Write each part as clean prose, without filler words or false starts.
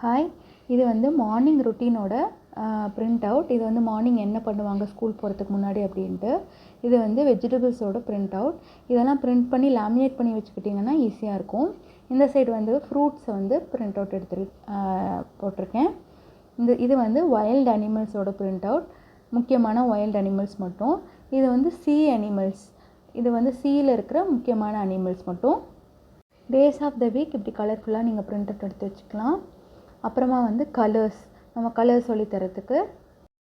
Hi, இது வந்து morning ரொட்டீனோட print out. இது வந்து மார்னிங் என்ன பண்ணுவாங்க ஸ்கூல் போகிறதுக்கு முன்னாடி அப்படின்ட்டு. இது வந்து வெஜிடபிள்ஸோட பிரிண்ட் அவுட். இதெல்லாம் பிரிண்ட் பண்ணி லேமினேட் பண்ணி வச்சுக்கிட்டிங்கன்னா ஈஸியாக இருக்கும். இந்த சைடு வந்து ஃப்ரூட்ஸை வந்து பிரிண்ட் அவுட் போட்டிருக்கேன். இது வந்து வைல்ட் அனிமல்ஸோட பிரிண்ட் அவுட், முக்கியமான வைல்ட் அனிமல்ஸ் மட்டும். இது வந்து சீ அனிமல்ஸ், இது வந்து சீயில் இருக்கிற முக்கியமான அனிமல்ஸ் மட்டும். டேஸ் ஆஃப் த வீக் இப்படி கலர்ஃபுல்லாக நீங்கள் பிரிண்ட் அவுட் எடுத்து வச்சுக்கலாம். அப்புறமா வந்து கலர்ஸ், நம்ம கலர்ஸ் சொல்லித்தரத்துக்கு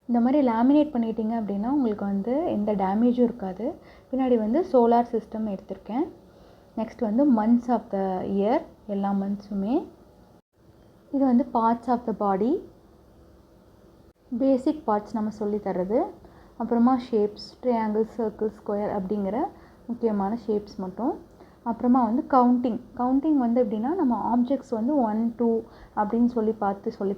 இந்த மாதிரி லேமினேட் பண்ணிட்டீங்க அப்படின்னா உங்களுக்கு வந்து எந்த டேமேஜும் இருக்காது. பின்னாடி வந்து சோலார் சிஸ்டம் எடுத்திருக்கேன். நெக்ஸ்ட் வந்து மந்த்ஸ் ஆஃப் த இயர், எல்லா மந்த்ஸுமே. இது வந்து parts of the body, basic parts நம்ம சொல்லித்தரது. அப்புறமா ஷேப்ஸ், ட்ரையாங்கிள், சர்க்கிள், ஸ்கொயர் அப்படிங்கிற முக்கியமான ஷேப்ஸ் மட்டும். அப்புறமா வந்து கவுண்டிங் வந்து எப்படின்னா நம்ம ஆப்ஜெக்ட்ஸ் வந்து 1, 2 அப்படின்னு சொல்லி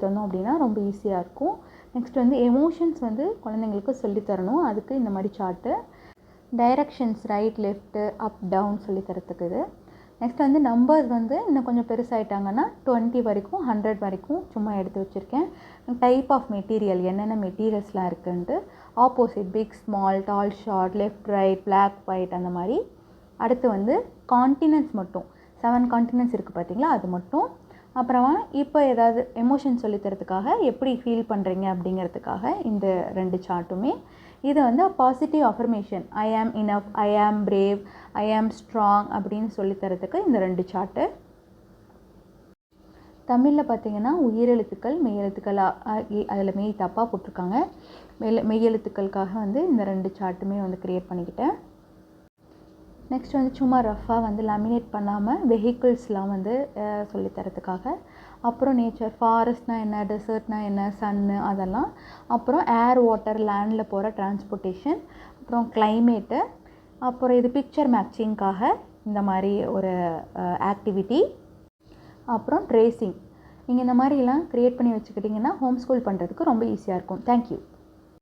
தந்தோம் அப்படின்னா ரொம்ப ஈஸியாக இருக்கும். நெக்ஸ்ட் வந்து எமோஷன்ஸ் வந்து குழந்தைங்களுக்கு சொல்லித்தரணும். அதுக்கு இந்த மாதிரி சார்ட்டு. டைரக்ஷன்ஸ் ரைட், லெஃப்ட்டு, அப், டவுன் சொல்லித்தரத்துக்கு இது. நெக்ஸ்ட் வந்து நம்பர்ஸ் வந்து இன்னும் கொஞ்சம் பெருசாகிட்டாங்கன்னா 20 வரைக்கும் 100 வரைக்கும் சும்மா எடுத்து வச்சுருக்கேன். டைப் ஆஃப் மெட்டீரியல், என்னென்ன மெட்டீரியல்ஸ்லாம் இருக்குன்ட்டு, opposite, big, small, tall, short, left, right, black, white அந்த மாதிரி. அடுத்து வந்து கான்டினென்ட்ஸ் மட்டும், 7 கான்டினென்ட்ஸ் இருக்குது பார்த்தீங்களா, அது மட்டும். அப்புறமா இப்போ ஏதாவது எமோஷன் சொல்லித்தரத்துக்காக எப்படி ஃபீல் பண்ணுறீங்க அப்படிங்கிறதுக்காக இந்த 2 சார்ட்டுமே. இது வந்து பாசிட்டிவ் அஃபர்மேஷன், ஐ ஆம் இனஃப், ஐ ஆம் பிரேவ், ஐ ஆம் ஸ்ட்ராங் அப்படின்னு சொல்லித்தரத்துக்கு இந்த 2 சார்ட்டு. தமிழில் பார்த்தீங்கன்னா உயிரெழுத்துக்கள், மெய்யெழுத்துக்கள், அதில் மெய் தப்பாக போட்டிருக்காங்க. மெய்யெழுத்துக்களுக்காக வந்து இந்த 2 சார்ட்டுமே வந்து க்ரியேட் பண்ணிக்கிட்டேன். நெக்ஸ்ட் வந்து சும்மா ரஃபாக வந்து லேமினேட் பண்ணாமல் வெஹிக்கிள்ஸ்லாம் வந்து சொல்லித்தரத்துக்காக. அப்புறம் நேச்சர், ஃபாரஸ்ட்னா என்ன, டெசர்ட்னா என்ன, சன்னு, அதெல்லாம். அப்புறம் ஏர், வாட்டர், லேண்டில் போகிற டிரான்ஸ்போர்ட்டேஷன். அப்புறம் கிளைமேட்டு. அப்புறம் இது பிக்சர் மேட்சிங்காக இந்த மாதிரி ஒரு ஆக்டிவிட்டி. அப்புறம் ட்ரேசிங். நீங்கள் இந்த மாதிரிலாம் க்ரியேட் பண்ணி வச்சுக்கிட்டிங்கன்னா ஹோம் ஸ்கூல் பண்ணுறதுக்கு ரொம்ப ஈஸியாக இருக்கும். தேங்க்யூ.